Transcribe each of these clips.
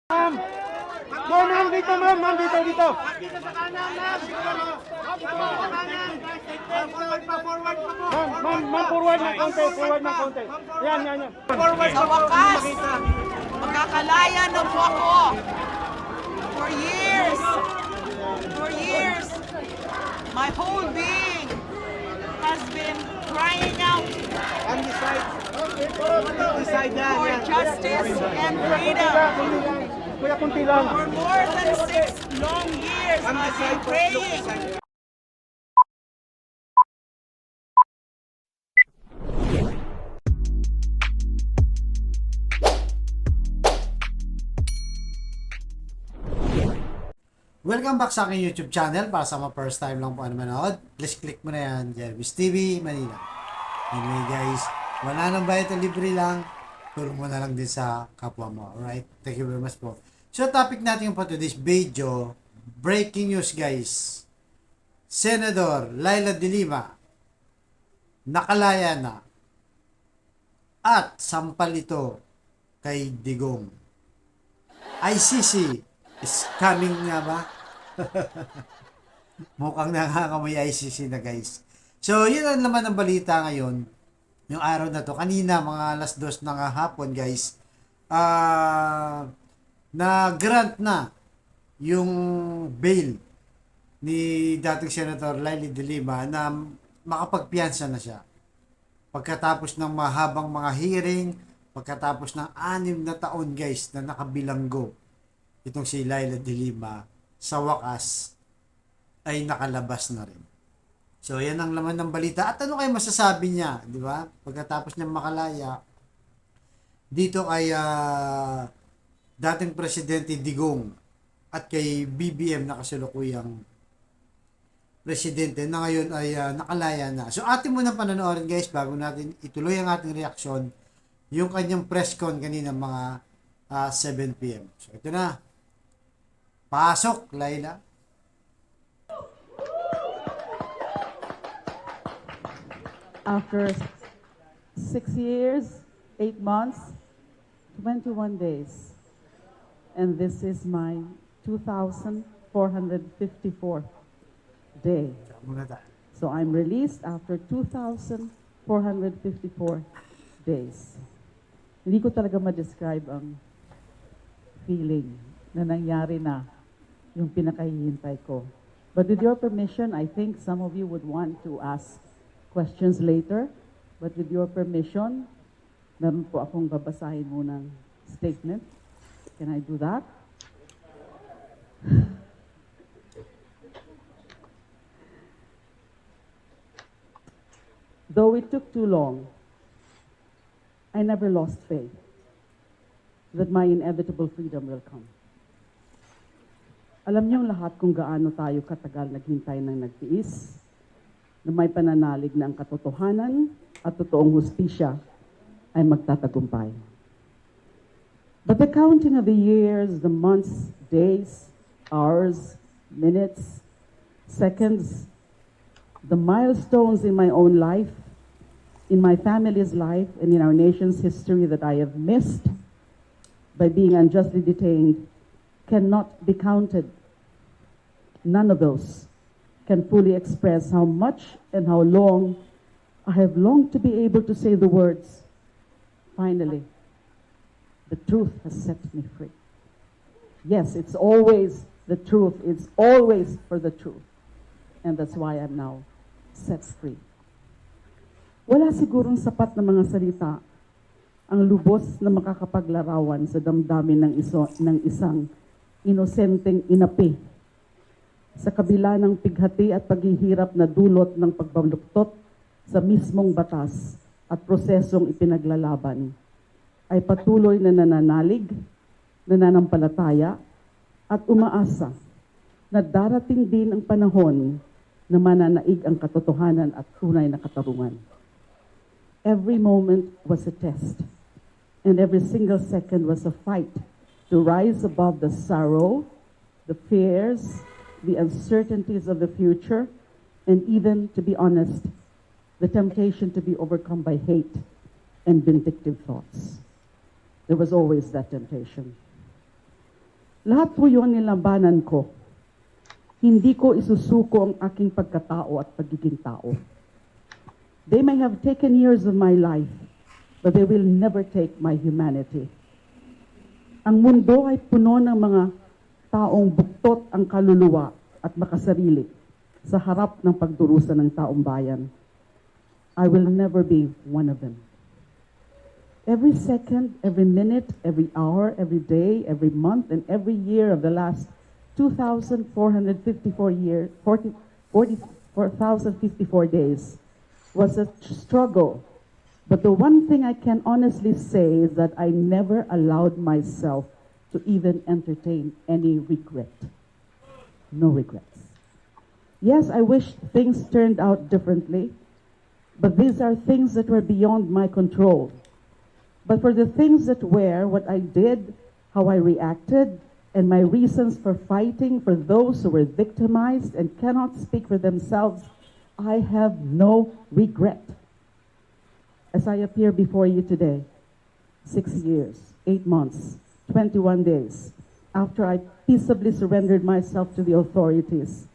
Ma'am! Ma'am, ma'am, dito, ma'am, ma'am, dito, dito. Dito sa kanan, ma'am. Dito sa kanan. Forward pa po. Ma'am, ma'am, ma'am, forward ng konti, forward ng konti. Yan, yan, yan. Forward Sa wakas, magkakalaya na po ako. For years, my whole being has been crying out On this side. This side na. for justice and freedom. Kuya, kunti lang. For more than 6 long years, On this I've been side. praying. Welcome back sa aking YouTube channel. Para sa mga first time lang po na manood, please click mo na yan, Jervis TV Manila. Anyway guys, wala nang bayad o libre lang, tulong mo na lang din sa kapwa mo. Alright? Thank you very much po. So topic natin for today's video, breaking news guys. Senador Laila de Lima nakalaya na at sampal ito kay Digong. ICC is coming nga ba? Mukhang nakakamoy ICC na guys. So, yun ang laman ng balita ngayon. Yung araw na to. Kanina, mga alas 2 ng hapon guys. Na-grant na yung bail ni dating Senator Laila de Lima na makapagpiyansa na siya. Pagkatapos ng mahabang mga hearing, pagkatapos ng 6 na taon guys na nakabilanggo itong si Laila de Lima, sa wakas ay nakalabas na rin. So yan ang laman ng balita. At ano kayo masasabi niya, di ba? Pagkatapos niya makalaya dito kay dating Presidente Digong at kay BBM na kasalukuyang presidente na ngayon ay nakalaya na. So atin muna panonoorin guys bago natin ituloy ang ating reaksyon yung kanyang press con kanina mga 7 p.m. So ito na. Pasok, Laila. After 6 years, 8 months, 21 days. And this is my 2,454th day. Muna tayo. So I'm released after 2,454 days. Hindi ko talaga ma-describe ang feeling na nangyari na yung pinakahihintay ko. But with your permission, I think some of you would want to ask questions later. But with your permission, meron po akong babasahin munang statement. Can I do that? Though it took too long, I never lost faith that my inevitable freedom will come. Alam niyong lahat kung gaano tayo katagal naghintay ng nagtiis, na may pananalig na ang katotohanan at totoong hustisya ay magtatagumpay. But the counting of the years, the months, days, hours, minutes, seconds, the milestones in my own life, in my family's life, and in our nation's history that I have missed by being unjustly detained cannot be counted. None of those can fully express how much and how long I have longed to be able to say the words, finally, the truth has set me free. Yes, it's always the truth. It's always for the truth. And that's why I'm now set free. Wala sigurong sapat na mga salita ang lubos na makakapaglarawan sa damdamin ng isang inosenteng inapi sa kabila ng pighati at paghihirap na dulot ng pagbaluktot sa mismong batas at prosesong ipinaglalaban, ay patuloy na nananalig, nananampalataya at umaasa na darating din ang panahon na mananaig ang katotohanan at tunay na katarungan. Every moment was a test, and every single second was a fight to rise above the sorrow, the fears, the uncertainties of the future, and even, to be honest, the temptation to be overcome by hate and vindictive thoughts. There was always that temptation. Lahat po yun nilabanan ko. Hindi ko isusuko ang aking pagkatao at pagiging tao. They may have taken years of my life, but they will never take my humanity. Ang mundo ay puno ng mga taong buktot ang kaluluwa at makasarili sa harap ng pagdurusa ng taong bayan. I will never be one of them. Every second, every minute, every hour, every day, every month, and every year of the last 44,054 days was a struggle. But the one thing I can honestly say is that I never allowed myself to even entertain any regret. No regrets. Yes, I wish things turned out differently, but these are things that were beyond my control. But for the things that were, what I did, how I reacted, and my reasons for fighting for those who were victimized and cannot speak for themselves, I have no regret. As I appear before you today, 6 years, 8 months, 21 days, after I peaceably surrendered myself to the authorities,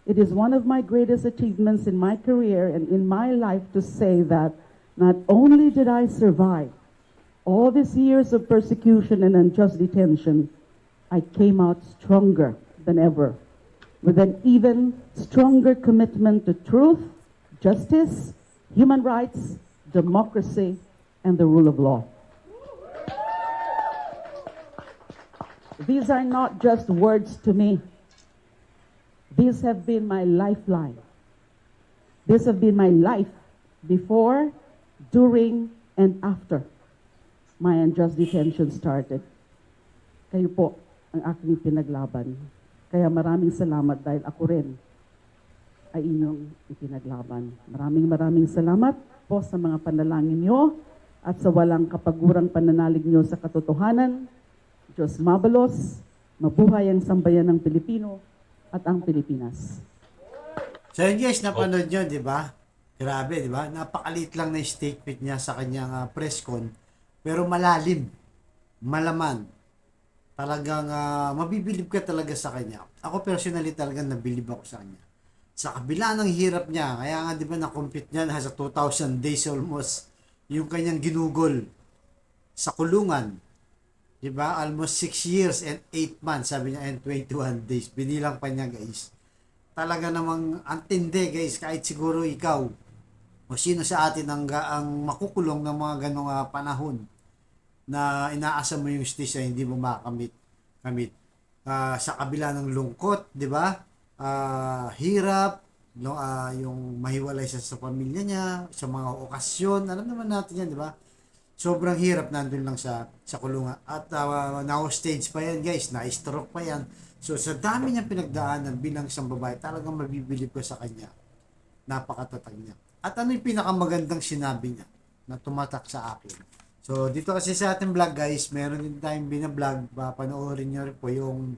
it is one of my greatest achievements in my career and in my life to say that not only did I survive all these years of persecution and unjust detention, I came out stronger than ever, with an even stronger commitment to truth, justice, human rights, democracy, and the rule of law. These are not just words to me. These have been my lifeline. These have been my life before, during, and after my unjust detention started. Kayo po ang aking pinaglaban. Kaya maraming salamat dahil ako rin ay inyong ipinaglaban. Maraming salamat po sa mga panalangin nyo at sa walang kapagurang pananalig nyo sa katotohanan. Diyos mabalos, mabuhay ang sambayan ng Pilipino at ang Pilipinas. So yun guys, napanood nyo, di ba? Grabe, di ba? Napakalit lang na statement niya sa kanyang press con, pero malalim, malaman. Talagang mabibilib ka talaga sa kanya. Ako personally talagang nabilib ako sa kanya. Sa kabila ng hirap niya, kaya nga di ba na-compute niya na sa 2,000 days almost yung kanyang ginugol sa kulungan. Di ba? Almost 6 years and 8 months, sabi niya, and 21 days. Binilang pa niya guys. Talaga namang antindi guys, kahit siguro ikaw o sino sa atin ang makukulong ng mga ganong panahon na inaasa mo yung justisya, hindi mo makakamit. Sa kabila ng lungkot, di ba? Hirap, no, yung mahiwalay sa pamilya niya, sa mga okasyon, alam naman natin yan, di ba? Sobrang hirap nandun lang sa kulungan. At now stage pa yan guys, na-stroke pa yan. So sa dami niyang pinagdaanan bilang isang babae, talagang mabibilib ko sa kanya. Napakatatag niya. At ano yung pinakamagandang sinabi niya na tumatak sa akin? So, dito kasi sa ating vlog guys, meron din tayong binablog, panoorin nyo rin po yung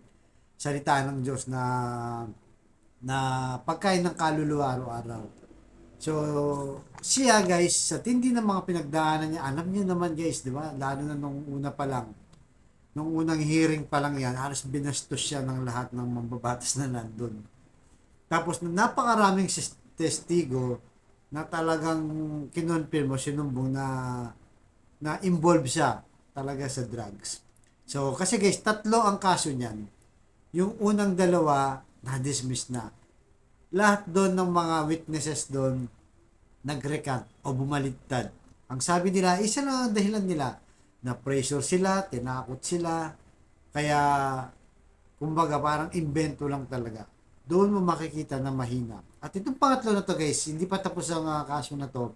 salita ng Diyos na pagkain ng kaluluwa araw-araw. So, siya guys, sa tindi ng mga pinagdaanan niya, alam niyo naman guys, di ba? Lalo na nung una pa lang, nung unang hearing pa lang yan, halos binastos siya ng lahat ng mambabatas na nandun. Tapos, napakaraming testigo na talagang kinonfirm o sinumbong na involved siya talaga sa drugs. So, kasi guys, 3 ang kaso niyan. Yung unang 2, na-dismiss na. Lahat doon ng mga witnesses doon, nag-recant o bumaliktad. Ang sabi nila, isa lang ang dahilan nila, na pressure sila, tinakot sila, kaya, kumbaga, parang invento lang talaga. Doon mo makikita na mahina. At itong pangatlo na to guys, hindi pa tapos ang kaso na to,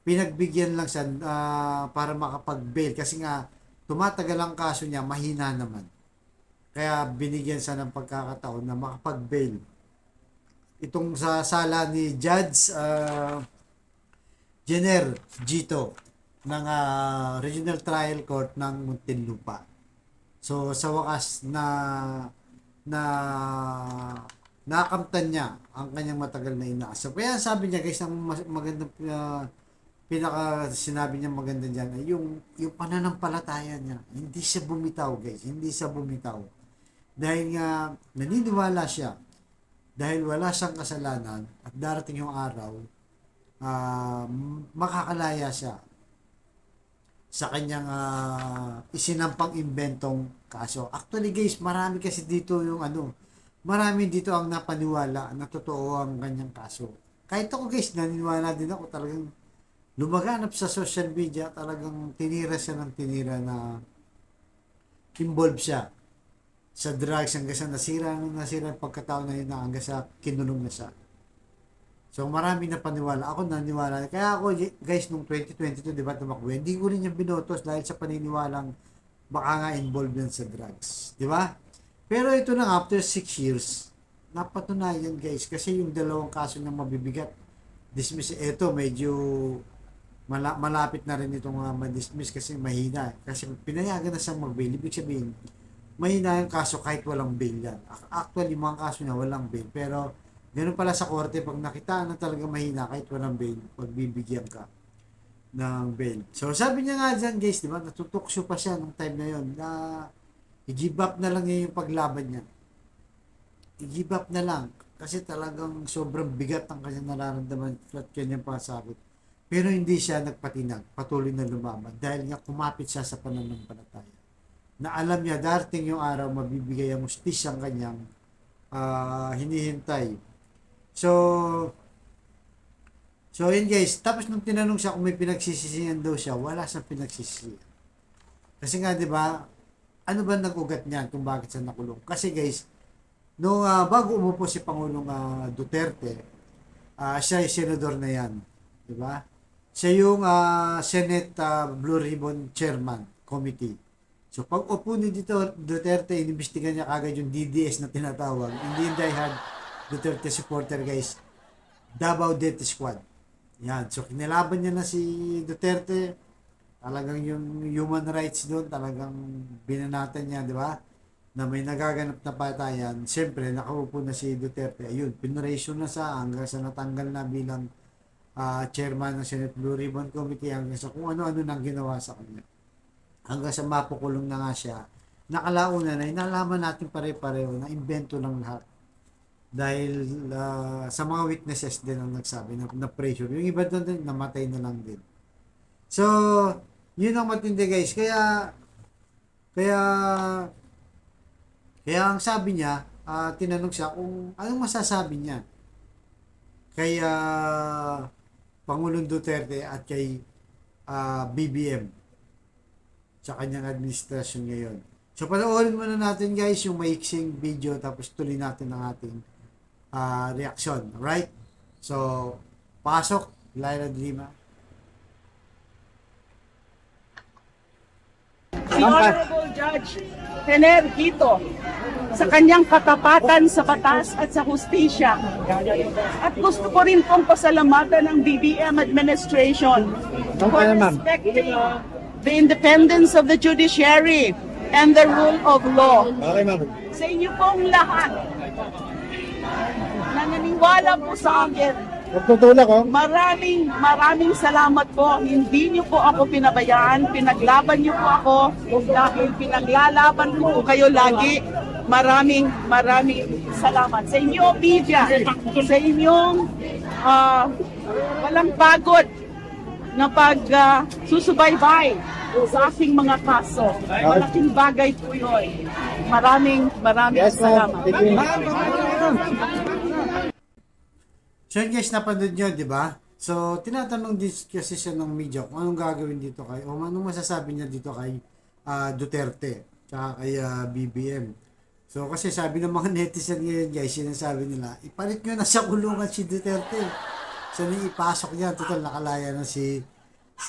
pinagbigyan lang siya para makapag-bail kasi nga tumatagal ang kaso niya, mahina naman. Kaya binigyan siya ng pagkakataon na makapag-bail. Itong sa sala ni Judge Jenner Gito ng Regional Trial Court ng Muntinlupa. So sa wakas nakamtan niya ang kanyang matagal na inaasa. Kaya sabi niya guys, ang magandang pinaka sinabi niya maganda diyan ay yung pananampalataya niya. Hindi siya bumitaw guys, hindi siya bumitaw. Dahil nga naniniwala siya dahil wala siyang kasalanan at darating yung araw makakalaya siya sa kanyang isinampang inventong kaso. Actually guys, marami kasi dito yung marami dito ang napaniwala na totoo ang kanyang kaso. Kahit ako guys, naniniwala din ako, talagang lumaganap sa social media, talagang tinira siya ng tinira na involved siya sa drugs hanggang sa nasira ang pagkatao na yun hanggang sa kinulong na siya. So marami na paniwala. Ako naniwala. Kaya ako guys, nung 2022, di ba, tumakbo, hindi ko rin yung binotos dahil sa paniniwalang baka nga involved yan sa drugs. Di ba? Pero ito na, after 6 years, napatunayan guys, kasi yung dalawang kaso ng mabibigat, dismiss, ito medyo malapit na rin itong ma-dismiss kasi mahina. Kasi pinayagan na siyang mag-bail. Ibig sabihin, mahina yung kaso kahit walang bail yan. Actually, mga kaso niya walang bail. Pero, ganun pala sa korte, pag nakita na talaga mahina kahit walang bail, pagbibigyan ka ng bail. So, sabi niya nga dyan guys, di ba, natutukso pa siya nung time na yon na i-give up na lang niya yung paglaban niya. I-give up na lang. Kasi talagang sobrang bigat ang kanyang nararamdaman at kanyang pasakit. Pero hindi siya nagpatinag. Patuloy na lumaban. Dahil nga kumapit siya sa pananampalataya. Na alam niya, darating yung araw, mabibigay ang hustisya ang kanyang hinihintay. So yun guys. Tapos nung tinanong siya kung may pinagsisisihan daw siya, wala siyang pinagsisisihan. Kasi nga, di ba, ano ba nag-ugat niyan kung bakit siya nakulong? Kasi guys, nung bago umupo si Pangulong Duterte, siya ay senador na yan. Di ba? Siya yung Senate Blue Ribbon Chairman Committee. So pag upo ni Duterte, inimbestigan niya kagad yung DDS na tinatawag. Hindi yung diehard Duterte supporter guys. Davao Death Squad. Yan. So kinilaban niya na si Duterte. Talagang yung human rights doon, talagang binanatan niya, di ba? Na may nagaganap na patayan. Siyempre, nakaupo na si Duterte. Ayun, pinoration na sa hanggang sa natanggal na bilang chairman ng Senate Blue Ribbon Committee, hanggang sa kung ano-ano nang ginawa sa kanya. Hanggang sa mapukulong na nga siya. Nakalauna na, inalaman natin pare-pareho na invento lang lahat. Dahil sa mga witnesses din ang nagsabi na pressure. Yung iba doon din, namatay na lang din. So, yun ang matindi guys. Kaya ang sabi niya, tinanong siya kung anong masasabi niya kay Pangulong Duterte at kay BBM sa kanyang administrasyon ngayon. So, panoorin muna natin guys yung maiksing video tapos tuloy natin ang ating reaction. Right? So, pasok, Laila de Lima. Si Honorable Judge Tener Quito sa kanyang katapatan sa batas at sa hustisya. At gusto ko rin pong pasalamatan ng BBM administration for respecting the independence of the judiciary and the rule of law. Sa inyo pong lahat na naniniwala po sa akin, maraming salamat po. Hindi niyo po ako pinabayaan. Pinaglaban niyo po ako dahil pinaglalaban ko po kayo lagi. Maraming salamat. Sa inyo, media, sa inyong walang pagod na susubaybay sa aking mga kaso. Malaking bagay po yun. Maraming salamat. So yun guys, napanood nyo, di ba? So, tinatanong din kasi siya ng media kung anong gagawin dito kay, o anong masasabi niya dito kay Duterte, tsaka kay BBM. So, kasi sabi ng mga netizen ngayon guys, sinasabi nila, ipalit nyo na sa kulungan si Duterte. So, ipasok niya, total nakalaya na si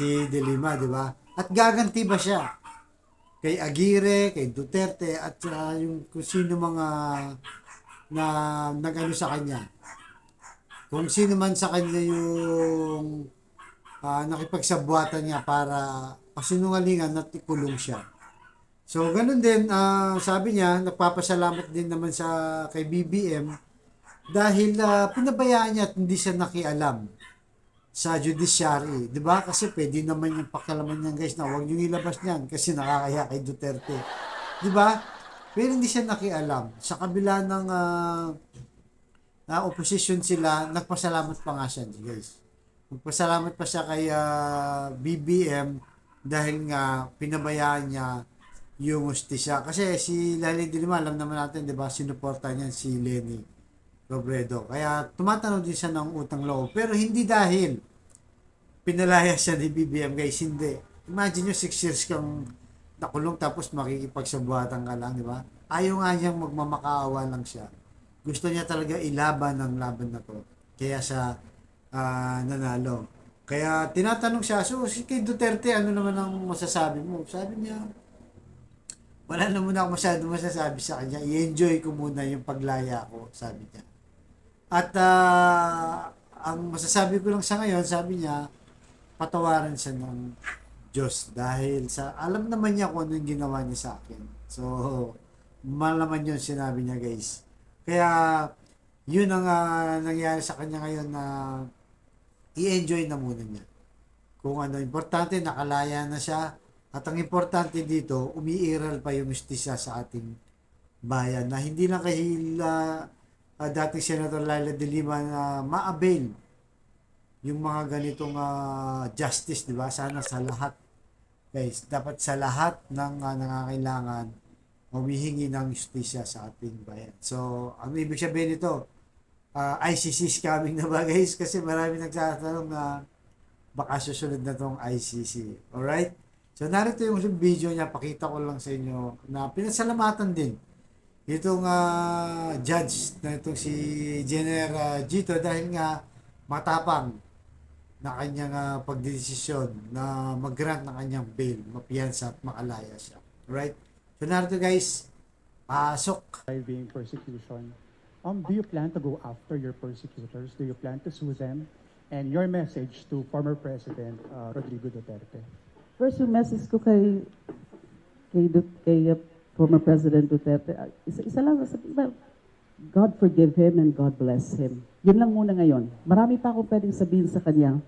De Lima, di ba? At gaganti ba siya? Kay Aguirre, kay Duterte, at yung kung sino mga na nag-ano sa kanya. Kung sino man sa kanya yung nakipagsabuatan niya para pasinungalingan at ikulong siya. So, ganun din, sabi niya, nagpapasalamat din naman sa kay BBM dahil pinabayaan niya at hindi siya nakialam sa judiciary. Diba? Kasi pwede naman yung pakialaman niyan guys na huwag niyong ilabas niyan kasi nakakaya kay Duterte. Diba? Pero hindi siya nakialam. Sa kabila ng na opposition sila, nagpasalamat pa nga siya, guys. Nagpasalamat pa siya kay BBM dahil nga pinabayaan niya yung hustisya. Kasi si Lali Dilima, alam naman natin, di ba, sinuporta niya si Lenny Robredo. Kaya tumatanong din siya ng utang loob. Pero hindi dahil pinalaya siya ni BBM, guys. Hindi. Imagine nyo, 6 years kang nakulong tapos makikipagsabuhatan ka lang, di ba? Ayaw nga niyang magmamakaawa lang siya. Gusto niya talaga ilaban ang laban na to. Kaya siya nanalo. Kaya tinatanong siya, so si kay Duterte, ano naman ang masasabi mo? Sabi niya, wala na muna ako masyadong masasabi sa kanya. I-enjoy ko muna yung paglaya ko, sabi niya. At ang masasabi ko lang sa ngayon, sabi niya, patawaran siya ng Diyos dahil sa alam naman niya kung ano yung ginawa niya sa akin. So, malaman yun sinabi niya, guys. Kaya, yun ang nangyari sa kanya ngayon na i-enjoy na muna niya. Kung ano, importante, nakalaya na siya. At ang importante dito, umiiral pa yung justisya sa ating bayan na hindi lang kahil dating Senator Laila de Lima na ma-avail yung mga ganitong justice, di ba? Sana sa lahat, guys. Dapat sa lahat ng nangangailangan humihingi ng justisya sa ating bayan. So, ang ibig sabihin nito, ICC is coming na ba, guys? Kasi marami nagtatanong na baka susunod na tong ICC. Alright? So, narito yung video niya. Pakita ko lang sa inyo na pinasalamatan din itong judge na itong si Jenner Gito dahil nga matapang na kanyang pagdedesisyon na mag-grant ng kanyang bail, mapiyansa at makalaya siya. Alright? So, narito guys, pasok. Driving persecution. Do you plan to go after your persecutors? Do you plan to sue them? And your message to former President Rodrigo Duterte? First, yung message ko kay former President Duterte, isa lang, God forgive him and God bless him. Yun lang muna ngayon. Marami pa akong pwedeng sabihin sa kanya.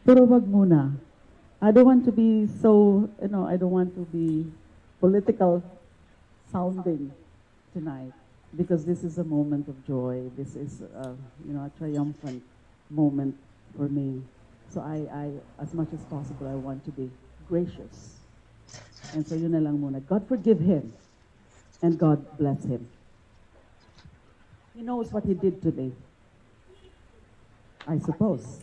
Pero wag muna. I don't want to be so, I don't want to be political sounding tonight because this is a moment of joy. This is, a triumphant moment for me. So I, as much as possible, I want to be gracious. And so yun na lang muna. God forgive him and God bless him. He knows what he did to me, I suppose.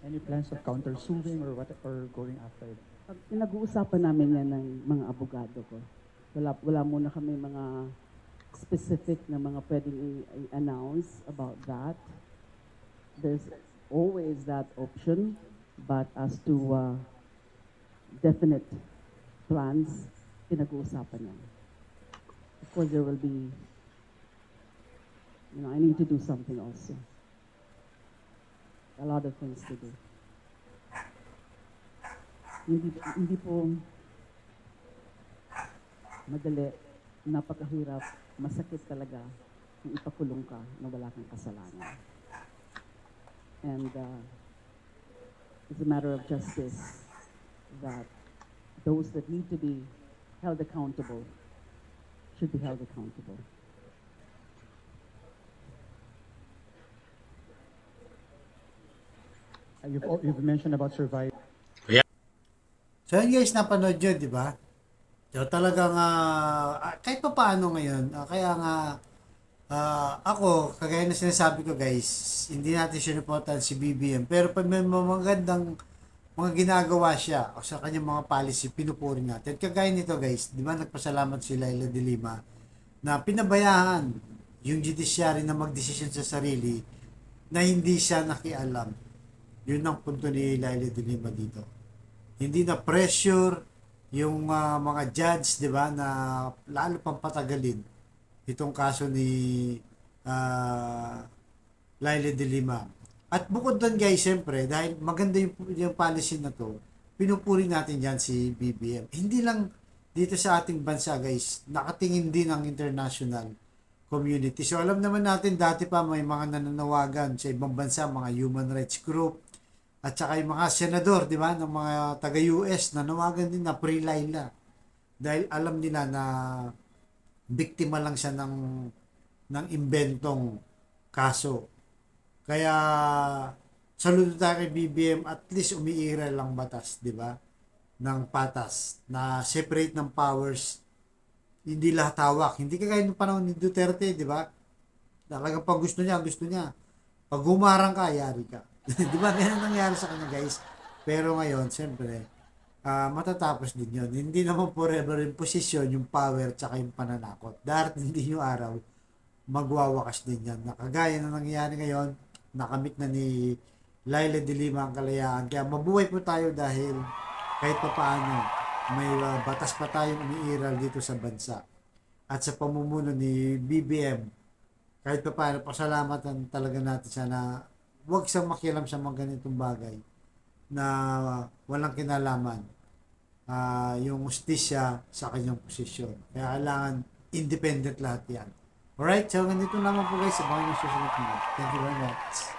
Any plans of counter-suing or what, or going after it? Pinag-uusapan namin yan ng mga abogado ko. Wala muna kami mga specific na mga pwedeng i-announce about that. There's always that option, but as to definite plans, pinag-uusapan yan. Of course, there will be, I need to do something also. A lot of things to do. Hindi po madali, napakahirap, masakit talaga kung ipakulong ka na wala kang kasalanan. And it's a matter of justice that those that need to be held accountable should be held accountable. You've mentioned about surviving. So yun guys, napanood nyo, di ba? So talagang, kahit pa paano ngayon, kaya nga, ako, kagaya na sinasabi ko guys, hindi natin sinuportahan si BBM, pero pag may magandang mga ginagawa siya, o sa kanyang mga policy, pinupuri natin. Kagaya nito guys, di ba nagpasalamat si Laila de Lima, na pinabayaan yung judiciary na magdesisyon sa sarili, na hindi siya nakialam. Yun ang punto ni Laila de Lima dito. Hindi na pressure yung mga judge, di ba, na lalo pang patagalin itong kaso ni Laila de Lima. At bukod doon guys, siyempre, dahil maganda yung policy na to, pinupuri natin yan si BBM. Hindi lang dito sa ating bansa guys, nakatingin din ang international community. So alam naman natin dati pa may mga nananawagan sa ibang bansa, mga human rights group, at saka yung mga senador, di ba, ng mga taga-US, nanawagan din na Free Laila. Dahil alam nila na biktima lang siya ng inventong kaso. Kaya saludo tayo kay BBM, at least umiiral lang batas, di ba? Ng patas na separate ng powers, hindi lahat hawak. Hindi kagaya ng panahon ni Duterte, di ba? Talagang pag gusto niya, gusto niya. Pag humarang ka, yari ka. Di ba? Ganyan nangyari sa kanya, guys. Pero ngayon, siyempre, matatapos din yun. Hindi naman forever in posisyon yung power tsaka yung pananakot. Darating din yung araw, magwawakas din yan. Nakagaya na nangyayari ngayon, nakamit na ni Laila de Lima ang kalayaan. Kaya mabuhay po tayo dahil kahit pa paano, may batas pa tayong umiiral dito sa bansa. At sa pamumuno ni BBM, kahit pa paano, pasalamatan talaga natin siya na huwag siyang makialam sa mga ganitong bagay na walang kinalaman yung justisya sa kanyang posisyon. Kaya kailangan independent lahat yan. Alright, so ganito naman po guys, abangan yung susunod nyo. Thank you very much.